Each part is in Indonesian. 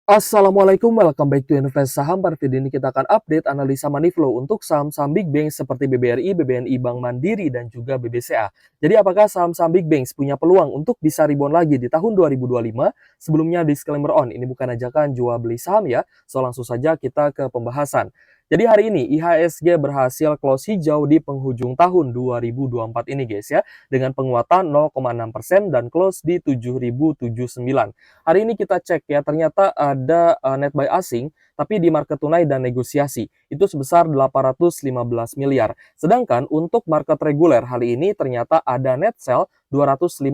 Assalamualaikum, welcome back to Invest Saham. Pada video ini kita akan update analisa money flow untuk saham-saham big bank seperti BBRI, BBNI, Bank Mandiri, dan juga BBCA. Jadi apakah saham-saham big banks punya peluang untuk bisa rebound lagi di tahun 2025? Sebelumnya disclaimer on, ini bukan ajakan jual beli saham ya, so langsung saja kita ke pembahasan. Jadi hari ini IHSG berhasil close hijau di penghujung tahun 2024 ini guys ya, dengan penguatan 0,6% dan close di 7.079. Hari ini kita cek ya, ternyata ada net buy asing, tapi di market tunai dan negosiasi, itu sebesar 815 miliar. Sedangkan untuk market reguler hari ini ternyata ada net sell 254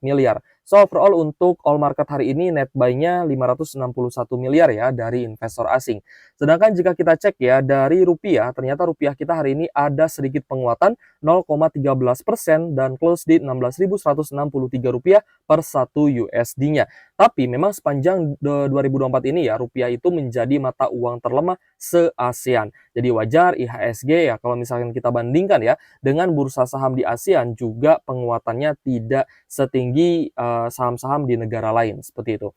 miliar. So overall untuk all market hari ini net buy-nya 561 miliar ya dari investor asing. Sedangkan jika kita cek ya dari rupiah, ternyata rupiah kita hari ini ada sedikit penguatan 0,13% dan close di 16.163 rupiah per 1 USD-nya. Tapi memang sepanjang 2024 ini ya, rupiah itu menjadi mata uang terlemah se-ASEAN. Jadi wajar IHSG ya kalau misalkan kita bandingkan ya dengan bursa saham di ASEAN juga penguatannya tidak setinggi saham-saham di negara lain seperti itu.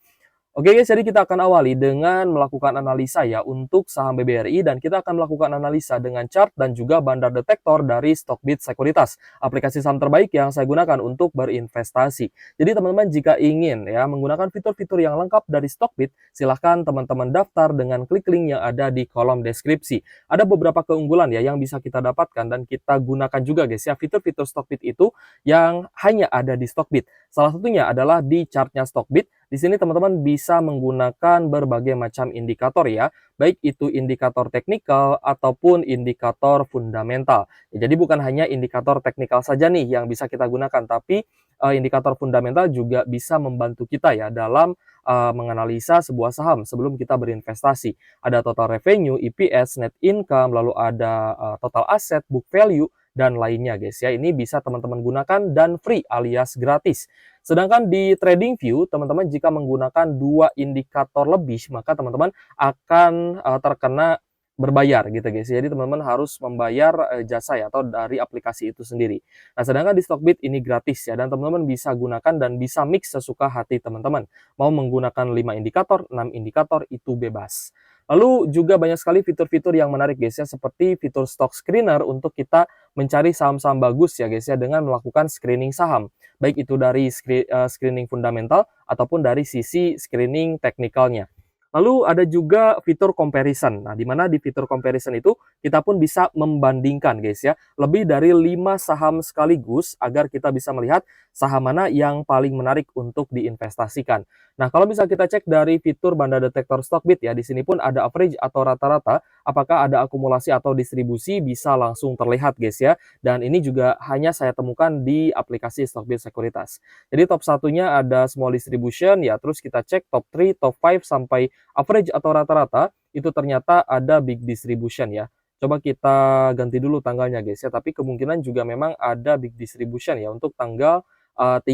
Oke guys, jadi kita akan awali dengan melakukan analisa ya untuk saham BBRI dan kita akan melakukan analisa dengan chart dan juga bandar detektor dari Stockbit Sekuritas, aplikasi saham terbaik yang saya gunakan untuk berinvestasi. Jadi teman-teman jika ingin ya menggunakan fitur-fitur yang lengkap dari Stockbit, silahkan teman-teman daftar dengan klik link yang ada di kolom deskripsi. Ada beberapa keunggulan ya yang bisa kita dapatkan dan kita gunakan juga guys ya fitur-fitur Stockbit itu yang hanya ada di Stockbit. Salah satunya adalah di chartnya Stockbit. Di sini teman-teman bisa menggunakan berbagai macam indikator ya, baik itu indikator teknikal ataupun indikator fundamental. Ya, jadi bukan hanya indikator teknikal saja nih yang bisa kita gunakan, tapi indikator fundamental juga bisa membantu kita ya dalam menganalisa sebuah saham sebelum kita berinvestasi. Ada total revenue, EPS, net income, lalu ada total asset, book value, dan lainnya guys ya. Ini bisa teman-teman gunakan dan free alias gratis. Sedangkan di TradingView, teman-teman jika menggunakan dua indikator lebih, maka teman-teman akan terkena berbayar gitu guys. Jadi teman-teman harus membayar jasa ya atau dari aplikasi itu sendiri. Nah, sedangkan di Stockbit ini gratis ya dan teman-teman bisa gunakan dan bisa mix sesuka hati teman-teman. Mau menggunakan 5 indikator, 6 indikator itu bebas. Lalu juga banyak sekali fitur-fitur yang menarik guys ya, seperti fitur stock screener untuk kita mencari saham-saham bagus ya guys ya dengan melakukan screening saham. Baik itu dari screening fundamental ataupun dari sisi screening teknikalnya. Lalu ada juga fitur comparison. Nah, di mana di fitur comparison itu kita pun bisa membandingkan guys ya, lebih dari 5 saham sekaligus agar kita bisa melihat saham mana yang paling menarik untuk diinvestasikan. Nah, kalau bisa kita cek dari fitur bandar detektor Stockbit ya, di sini pun ada average atau rata-rata, apakah ada akumulasi atau distribusi bisa langsung terlihat guys ya. Dan ini juga hanya saya temukan di aplikasi Stockbit Sekuritas. Jadi top satunya ada small distribution ya, terus kita cek top 3, top 5 sampai average atau rata-rata itu ternyata ada big distribution ya. Coba kita ganti dulu tanggalnya guys ya, tapi kemungkinan juga memang ada big distribution ya untuk tanggal 30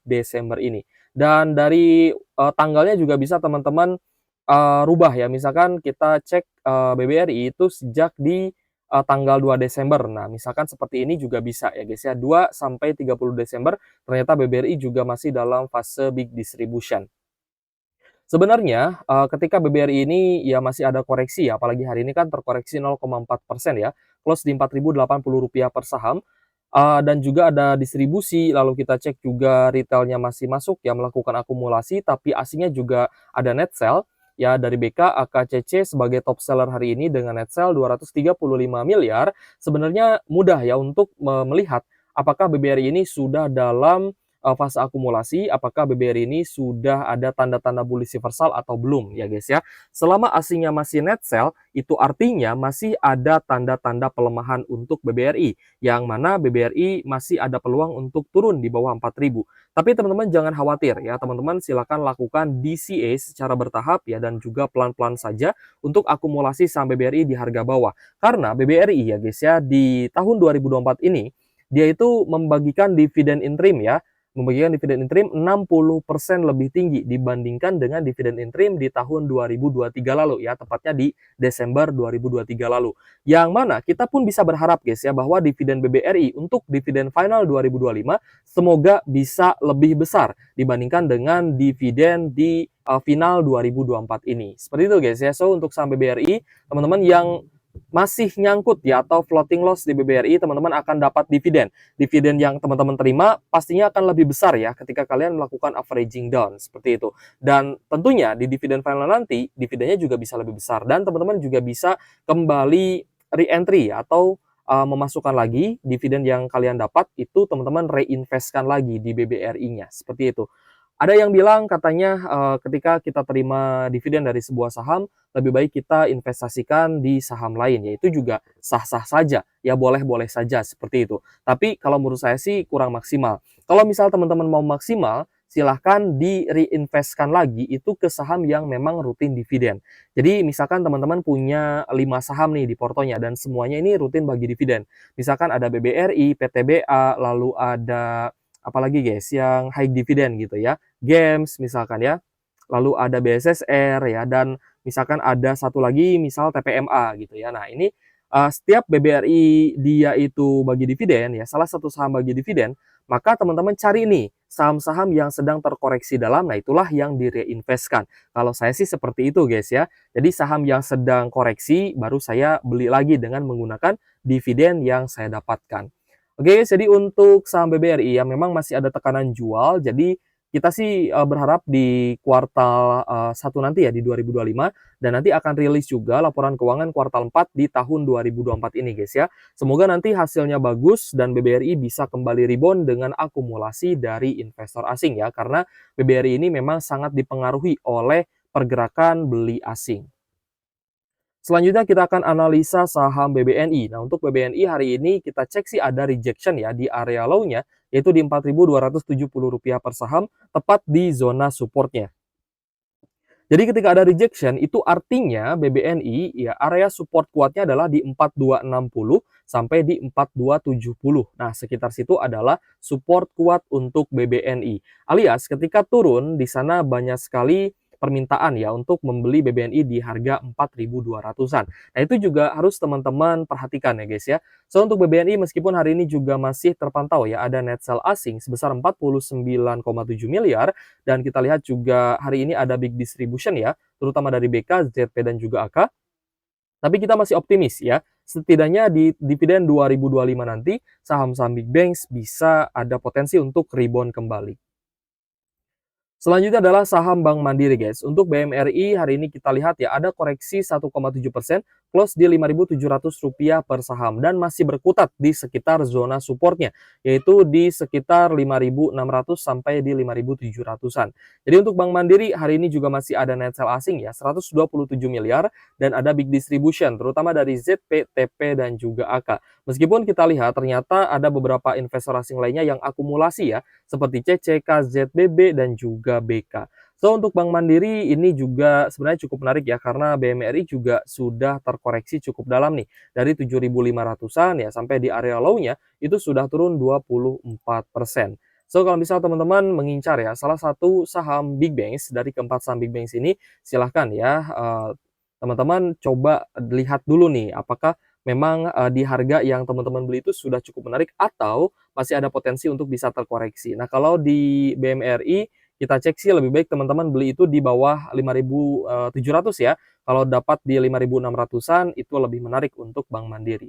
Desember ini. Dan dari tanggalnya juga bisa teman-teman rubah ya. Misalkan kita cek BBRI itu sejak di tanggal 2 Desember. Nah, misalkan seperti ini juga bisa ya guys ya. 2 sampai 30 Desember ternyata BBRI juga masih dalam fase big distribution. Sebenarnya, ketika BBRI ini ya masih ada koreksi ya, apalagi hari ini kan terkoreksi 0,4% ya, close di Rp4.080 per saham, dan juga ada distribusi, lalu kita cek juga retailnya masih masuk ya, melakukan akumulasi, tapi aslinya juga ada net sell, ya dari BK, AKCC sebagai top seller hari ini dengan net sell 235 miliar, sebenarnya mudah ya untuk melihat apakah BBRI ini sudah dalam fase akumulasi, apakah BBRI ini sudah ada tanda-tanda bullish reversal atau belum ya guys ya. Selama asingnya masih net sell, itu artinya masih ada tanda-tanda pelemahan untuk BBRI, yang mana BBRI masih ada peluang untuk turun di bawah 4.000. Tapi teman-teman jangan khawatir ya, teman-teman silakan lakukan DCA secara bertahap ya dan juga pelan-pelan saja untuk akumulasi saham BBRI di harga bawah. Karena BBRI ya guys ya, di tahun 2024 ini dia itu membagikan dividen interim ya, membagikan dividen interim 60% lebih tinggi dibandingkan dengan dividen interim di tahun 2023 lalu ya, tepatnya di Desember 2023 lalu. Yang mana kita pun bisa berharap guys ya bahwa dividen BBRI untuk dividen final 2025 semoga bisa lebih besar dibandingkan dengan dividen di final 2024 ini. Seperti itu guys ya. So untuk saham BBRI, teman-teman yang masih nyangkut ya atau floating loss di BBRI, teman-teman akan dapat dividen. Dividen yang teman-teman terima pastinya akan lebih besar ya ketika kalian melakukan averaging down seperti itu. Dan tentunya di dividen final nanti, dividennya juga bisa lebih besar dan teman-teman juga bisa kembali re-entry atau memasukkan lagi dividen yang kalian dapat itu teman-teman reinvestkan lagi di BBRI-nya seperti itu. Ada yang bilang katanya ketika kita terima dividen dari sebuah saham, lebih baik kita investasikan di saham lain, yaitu juga sah-sah saja, ya boleh-boleh saja seperti itu. Tapi kalau menurut saya sih kurang maksimal. Kalau misal teman-teman mau maksimal, silahkan di-reinvestkan lagi itu ke saham yang memang rutin dividen. Jadi misalkan teman-teman punya 5 saham nih di portonya dan semuanya ini rutin bagi dividen. Misalkan ada BBRI, PTBA, lalu ada apalagi guys yang high dividend gitu ya, Gems misalkan ya, lalu ada BSSR ya, dan misalkan ada satu lagi misal TPMA gitu ya. Nah ini setiap BBRI dia itu bagi dividen ya, salah satu saham bagi dividen, maka teman-teman cari nih saham-saham yang sedang terkoreksi dalam, nah itulah yang direinvestkan. Kalau saya sih seperti itu guys ya. Jadi saham yang sedang koreksi baru saya beli lagi dengan menggunakan dividen yang saya dapatkan. Oke, jadi untuk saham BBRI yang memang masih ada tekanan jual, jadi kita sih berharap di kuartal 1 nanti ya di 2025 dan nanti akan rilis juga laporan keuangan kuartal 4 di tahun 2024 ini guys ya. Semoga nanti hasilnya bagus dan BBRI bisa kembali rebound dengan akumulasi dari investor asing ya, karena BBRI ini memang sangat dipengaruhi oleh pergerakan beli asing. Selanjutnya kita akan analisa saham BBNI. Nah, untuk BBNI hari ini kita cek sih ada rejection ya di area low-nya, yaitu di Rp4.270 per saham, tepat di zona supportnya. Jadi ketika ada rejection, itu artinya BBNI ya area support kuatnya adalah di 4260 sampai di 4270. Nah, sekitar situ adalah support kuat untuk BBNI. Alias ketika turun di sana banyak sekali permintaan ya untuk membeli BBNI di harga 4.200-an. Nah, itu juga harus teman-teman perhatikan ya guys ya. So untuk BBNI meskipun hari ini juga masih terpantau ya ada net sell asing sebesar 49,7 miliar dan kita lihat juga hari ini ada big distribution ya, terutama dari BK, ZP dan juga AK. Tapi kita masih optimis ya. Setidaknya di dividen 2025 nanti saham-saham big banks bisa ada potensi untuk rebound kembali. Selanjutnya adalah saham Bank Mandiri guys. Untuk BMRI hari ini kita lihat ya ada koreksi 1,7%, close di Rp5.700 per saham dan masih berkutat di sekitar zona supportnya, yaitu di sekitar 5.600 sampai di 5.700-an. Jadi untuk Bank Mandiri hari ini juga masih ada net sell asing ya 127 miliar dan ada big distribution terutama dari ZP, TP dan juga AK. Meskipun kita lihat ternyata ada beberapa investor asing lainnya yang akumulasi ya seperti CCK, ZBB dan juga BK. So untuk Bank Mandiri ini juga sebenarnya cukup menarik ya karena BMRI juga sudah terkoreksi cukup dalam nih dari 7.500-an ya sampai di area low-nya itu sudah turun 24%. So kalau misal teman-teman mengincar ya salah satu saham big banks dari keempat saham big banks ini silahkan ya teman-teman coba lihat dulu nih apakah memang di harga yang teman-teman beli itu sudah cukup menarik atau masih ada potensi untuk bisa terkoreksi. Nah, kalau di BMRI kita cek sih lebih baik teman-teman beli itu di bawah 5.700 ya. Kalau dapat di 5.600-an itu lebih menarik untuk Bank Mandiri.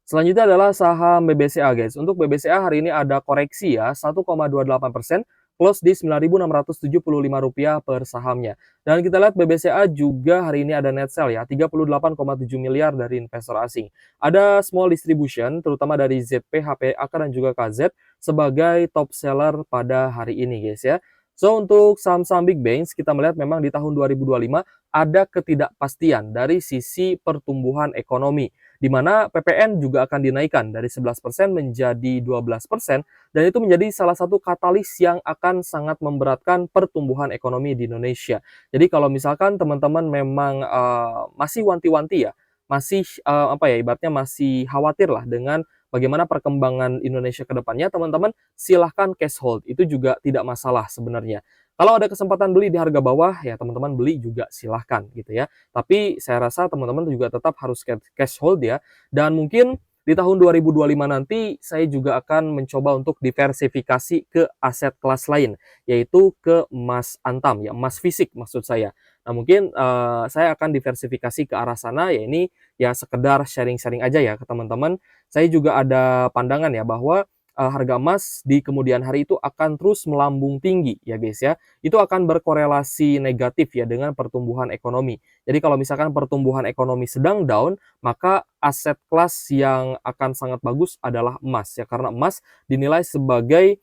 Selanjutnya adalah saham BBCA guys. Untuk BBCA hari ini ada koreksi ya 1,28%, close di Rp9.675 per sahamnya. Dan kita lihat BBCA juga hari ini ada net sell ya 38,7 miliar dari investor asing. Ada small distribution terutama dari ZP, HP, AK dan juga KZ sebagai top seller pada hari ini guys ya. So untuk saham-saham big banks kita melihat memang di tahun 2025 ada ketidakpastian dari sisi pertumbuhan ekonomi, di mana PPN juga akan dinaikkan dari 11% menjadi 12%, dan itu menjadi salah satu katalis yang akan sangat memberatkan pertumbuhan ekonomi di Indonesia. Jadi kalau misalkan teman-teman memang masih wanti-wanti ya, masih apa ya ibaratnya masih khawatir lah dengan bagaimana perkembangan Indonesia ke depannya, teman-teman silahkan cash hold, itu juga tidak masalah sebenarnya. Kalau ada kesempatan beli di harga bawah, ya teman-teman beli juga silahkan gitu ya. Tapi saya rasa teman-teman juga tetap harus cash hold ya. Dan mungkin di tahun 2025 nanti saya juga akan mencoba untuk diversifikasi ke aset kelas lain, yaitu ke emas antam ya, emas fisik maksud saya. Nah mungkin, saya akan diversifikasi ke arah sana, ya ini ya sekedar sharing-sharing aja ya ke teman-teman. Saya juga ada pandangan ya bahwa, harga emas di kemudian hari itu akan terus melambung tinggi ya guys ya. Itu akan berkorelasi negatif ya dengan pertumbuhan ekonomi. Jadi kalau misalkan pertumbuhan ekonomi sedang down, maka aset kelas yang akan sangat bagus adalah emas ya, karena emas dinilai sebagai,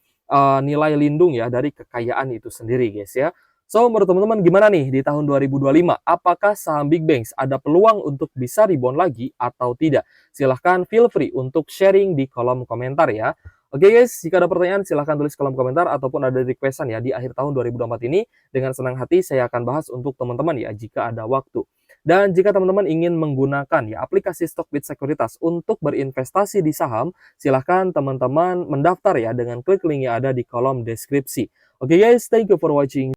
nilai lindung ya dari kekayaan itu sendiri guys ya. So menurut teman-teman gimana nih di tahun 2025? Apakah saham Big Banks ada peluang untuk bisa rebound lagi atau tidak? Silahkan feel free untuk sharing di kolom komentar ya. Oke guys, jika ada pertanyaan silahkan tulis kolom komentar ataupun ada requestan ya di akhir tahun 2024 ini. Dengan senang hati saya akan bahas untuk teman-teman ya jika ada waktu. Dan jika teman-teman ingin menggunakan ya aplikasi Stockbit Sekuritas untuk berinvestasi di saham, silahkan teman-teman mendaftar ya dengan klik link yang ada di kolom deskripsi. Oke guys, thank you for watching.